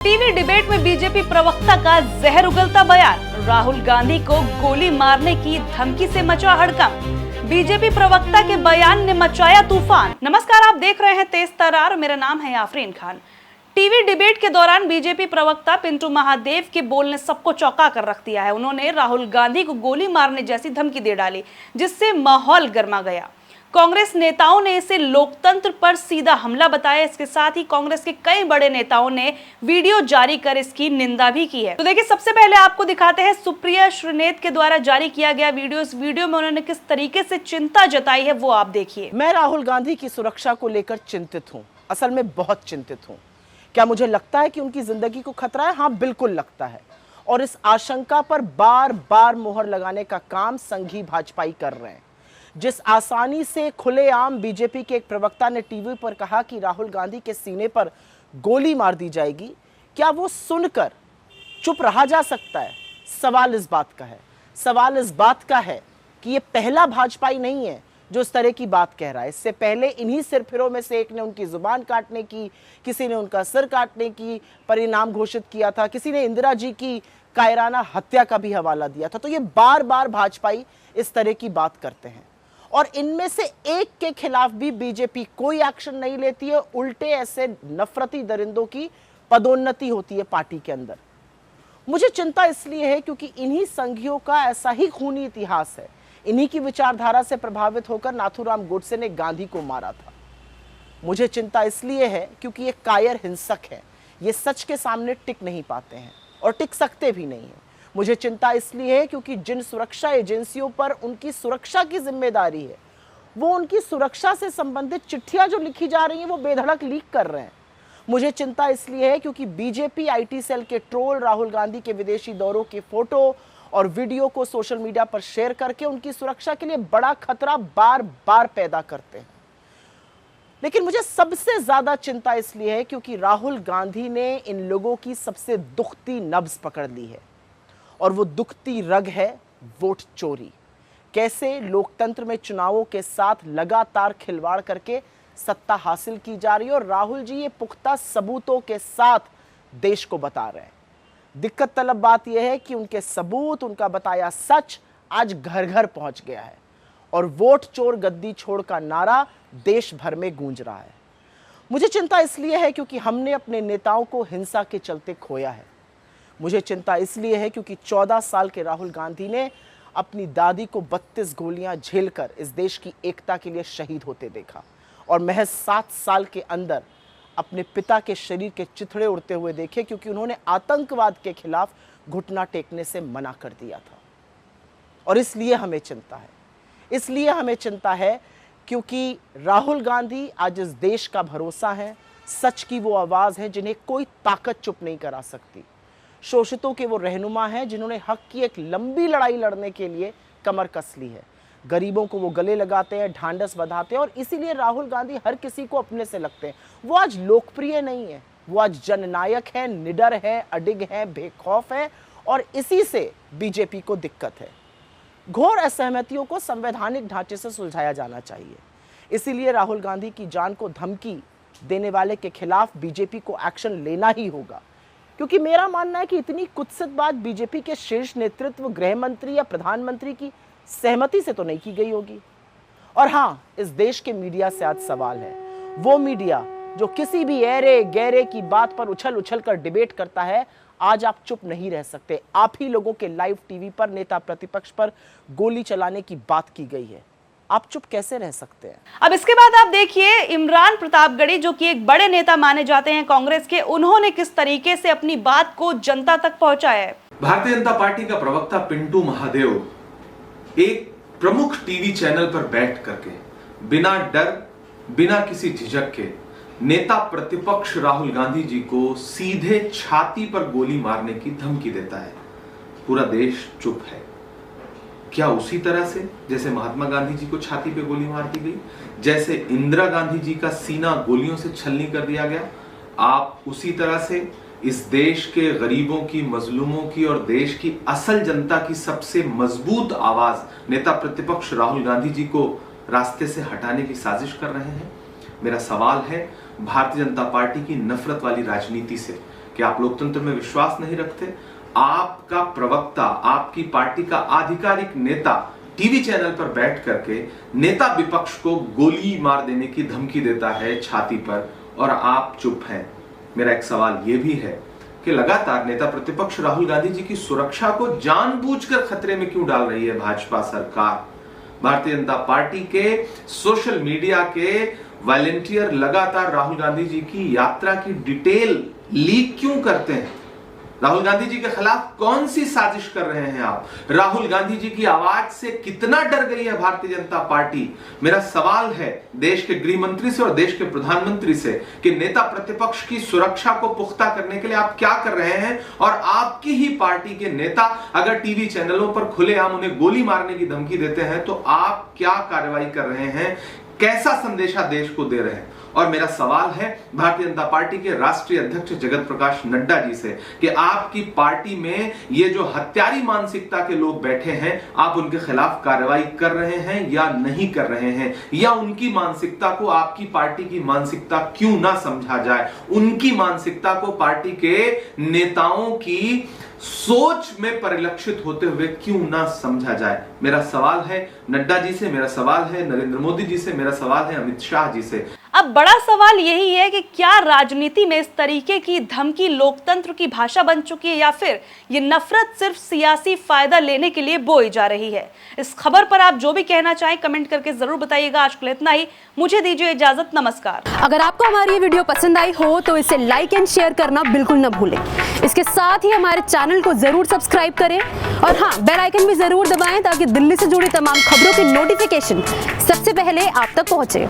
TV debate में BJP प्रवक्ता का जहर उगलता बयान, राहुल गांधी को गोली मारने की धमकी से मचा हड़कंप। बीजेपी प्रवक्ता के बयान ने मचाया तूफान। नमस्कार, आप देख रहे हैं तेज तर्रार, मेरा नाम है आफरीन खान। टीवी डिबेट के दौरान बीजेपी प्रवक्ता पिंटू महादेव के बोल ने सबको चौंका कर रख दिया है। उन्होंने राहुल गांधी को गोली मारने जैसी धमकी दे डाली, जिससे माहौल गर्मा गया। कांग्रेस नेताओं ने इसे लोकतंत्र पर सीधा हमला बताया। इसके साथ ही कांग्रेस के कई बड़े नेताओं ने वीडियो जारी कर इसकी निंदा भी की है। तो देखिए, सबसे पहले आपको दिखाते हैं सुप्रिया श्रीनेत के द्वारा जारी किया गया वीडियो। इस वीडियो में उन्होंने किस तरीके से चिंता जताई है वो आप देखिए। मैं राहुल गांधी की सुरक्षा को लेकर चिंतित हूँ, असल में बहुत चिंतित हूँ। क्या मुझे लगता है कि उनकी जिंदगी को खतरा है? हाँ, बिल्कुल लगता है। और इस आशंका पर बार बार मोहर लगाने का काम संघी भाजपाई कर रहे हैं। जिस आसानी से खुलेआम बीजेपी के एक प्रवक्ता ने टीवी पर कहा कि राहुल गांधी के सीने पर गोली मार दी जाएगी, क्या वो सुनकर चुप रहा जा सकता है? सवाल इस बात का है। सवाल इस बात का है कि ये पहला भाजपाई नहीं है जो इस तरह की बात कह रहा है। इससे पहले इन्हीं सिरफिरों में से एक ने उनकी जुबान काटने की, किसी ने उनका सिर काटने की परिणाम घोषित किया था, किसी ने इंदिरा जी की कायराना हत्या का भी हवाला दिया था। तो ये बार बार भाजपाई इस तरह की बात करते हैं और इनमें से एक के खिलाफ भी बीजेपी कोई एक्शन नहीं लेती है। उल्टे ऐसे नफरती दरिंदों की पदोन्नति होती है पार्टी के अंदर। मुझे चिंता इसलिए है क्योंकि इन्हीं संघियों का ऐसा ही खूनी इतिहास है। इन्हीं की विचारधारा से प्रभावित होकर नाथूराम गोडसे ने गांधी को मारा था। मुझे चिंता इसलिए है क्योंकि ये कायर हिंसक है। ये सच के सामने टिक नहीं पाते हैं और टिक सकते भी नहीं है। मुझे चिंता इसलिए है क्योंकि जिन सुरक्षा एजेंसियों पर उनकी सुरक्षा की जिम्मेदारी है, वो उनकी सुरक्षा से संबंधित चिट्ठियां जो लिखी जा रही हैं वो बेधड़क लीक कर रहे हैं। मुझे चिंता इसलिए है क्योंकि बीजेपी आईटी सेल के ट्रोल राहुल गांधी के विदेशी दौरों के फोटो और वीडियो को सोशल मीडिया पर शेयर करके उनकी सुरक्षा के लिए बड़ा खतरा बार बार पैदा करते हैं। लेकिन मुझे सबसे ज्यादा चिंता इसलिए है क्योंकि राहुल गांधी ने इन लोगों की सबसे दुखती नब्ज पकड़ ली है और वो दुखती रग है वोट चोरी। कैसे लोकतंत्र में चुनावों के साथ लगातार खिलवाड़ करके सत्ता हासिल की जा रही है और राहुल जी ये पुख्ता सबूतों के साथ देश को बता रहे हैं। दिक्कत तलब बात यह है कि उनके सबूत, उनका बताया सच आज घर घर पहुंच गया है और वोट चोर गद्दी छोड़ का नारा देश भर में गूंज रहा है। मुझे चिंता इसलिए है क्योंकि हमने अपने नेताओं को हिंसा के चलते खोया है। मुझे चिंता इसलिए है क्योंकि 14 साल के राहुल गांधी ने अपनी दादी को 32 गोलियां झेलकर इस देश की एकता के लिए शहीद होते देखा और महज 7 साल के अंदर अपने पिता के शरीर के चिथड़े उड़ते हुए देखे क्योंकि उन्होंने आतंकवाद के खिलाफ घुटना टेकने से मना कर दिया था। और इसलिए हमें चिंता है, इसलिए हमें चिंता है क्योंकि राहुल गांधी आज इस देश का भरोसा है, सच की वो आवाज़ है जिन्हें कोई ताकत चुप नहीं करा सकती। शोषितों के वो रहनुमा हैं जिन्होंने हक की एक लंबी लड़ाई लड़ने के लिए कमर कस ली है। गरीबों को वो गले लगाते हैं, ढांढस बंधाते हैं और इसीलिए राहुल गांधी हर किसी को अपने से लगते हैं। वो आज लोकप्रिय नहीं है, वो आज जननायक है, निडर है, अडिग है, बेखौफ है और इसी से बीजेपी को दिक्कत है। घोर असहमतियों को संवैधानिक ढांचे से सुलझाया जाना चाहिए। इसीलिए राहुल गांधी की जान को धमकी देने वाले के खिलाफ बीजेपी को एक्शन लेना ही होगा, क्योंकि मेरा मानना है कि इतनी कुत्सित बात बीजेपी के शीर्ष नेतृत्व, गृह मंत्री या प्रधानमंत्री की सहमति से तो नहीं की गई होगी। और हाँ, इस देश के मीडिया से आज सवाल है, वो मीडिया जो किसी भी ऐरे गैरे की बात पर उछल उछल कर डिबेट करता है, आज आप चुप नहीं रह सकते। आप ही लोगों के लाइव टीवी पर नेता प्रतिपक्ष पर गोली चलाने की बात की गई है, आप चुप कैसे रह सकते हैं? अब इसके बाद आप देखिए इमरान प्रतापगढ़ी, जो कि एक बड़े नेता माने जाते हैं कांग्रेस के, उन्होंने किस तरीके से अपनी बात को जनता तक पहुंचाया है। भारतीय जनता पार्टी का प्रवक्ता पिंटू महादेव एक प्रमुख टीवी चैनल पर बैठ करके बिना डर, बिना किसी झिझक के नेता प्रतिपक्ष राहुल गांधी जी को सीधे छाती पर गोली मारने की धमकी देता है। पूरा देश चुप है। क्या उसी तरह से जैसे महात्मा गांधी जी को छाती पे गोली मार दी गई, जैसे इंदिरा गांधी जी का सीना गोलियों से छलनी कर दिया गया, आप उसी तरह से इस देश के गरीबों की, मजलूमों की और देश की असल जनता की सबसे मजबूत आवाज नेता प्रतिपक्ष राहुल गांधी जी को रास्ते से हटाने की साजिश कर रहे हैं? मेरा सवाल है भारतीय जनता पार्टी की नफरत वाली राजनीति से कि आप लोकतंत्र में विश्वास नहीं रखते? आपका प्रवक्ता, आपकी पार्टी का आधिकारिक नेता टीवी चैनल पर बैठ करके नेता विपक्ष को गोली मार देने की धमकी देता है छाती पर, और आप चुप हैं। मेरा एक सवाल यह भी है कि लगातार नेता प्रतिपक्ष राहुल गांधी जी की सुरक्षा को जानबूझकर खतरे में क्यों डाल रही है भाजपा सरकार? भारतीय जनता पार्टी के सोशल मीडिया के वॉलंटियर लगातार राहुल गांधी जी की यात्रा की डिटेल लीक क्यों करते हैं? राहुल गांधी जी के खिलाफ कौन सी साजिश कर रहे हैं आप? राहुल गांधी जी की आवाज से कितना डर गई है भारतीय जनता पार्टी? मेरा सवाल है देश के गृह मंत्री से और देश के प्रधानमंत्री से कि नेता प्रतिपक्ष की सुरक्षा को पुख्ता करने के लिए आप क्या कर रहे हैं? और आपकी ही पार्टी के नेता अगर टीवी चैनलों पर खुलेआम उन्हें गोली मारने की धमकी देते हैं तो आप क्या कार्रवाई कर रहे हैं? कैसा संदेशा देश को दे रहे हैं? और मेरा सवाल है भारतीय जनता पार्टी के राष्ट्रीय अध्यक्ष जगत प्रकाश नड्डा जी से कि आपकी पार्टी में ये जो हत्यारी मानसिकता के लोग बैठे हैं, आप उनके खिलाफ कार्रवाई कर रहे हैं या नहीं कर रहे हैं? या उनकी मानसिकता को आपकी पार्टी की मानसिकता क्यों ना समझा जाए? उनकी मानसिकता को पार्टी के नेताओं की सोच में परिलक्षित होते हुए क्यों ना समझा जाए? मेरा सवाल है नड्डा जी से, मेरा सवाल है नरेंद्र मोदी जी से, मेरा सवाल है अमित शाह जी से। अब बड़ा सवाल यही है कि क्या राजनीति में इस तरीके की धमकी लोकतंत्र की भाषा बन चुकी है, या फिर ये नफरत सिर्फ सियासी फायदा लेने के लिए बोई जा रही है? इस खबर पर आप जो भी कहना चाहें कमेंट करके जरूर बताइएगा। आज के लिए इतना ही, मुझे दीजिए इजाजत, नमस्कार। अगर आपको हमारी ये वीडियो पसंद आई हो तो इसे लाइक एंड शेयर करना बिल्कुल न भूलें। इसके साथ ही हमारे चैनल को जरूर सब्सक्राइब करें और हाँ, बेल आइकन भी जरूर दबाएं ताकि दिल्ली से जुड़ी तमाम खबरों की नोटिफिकेशन सबसे पहले आप तक पहुंचे।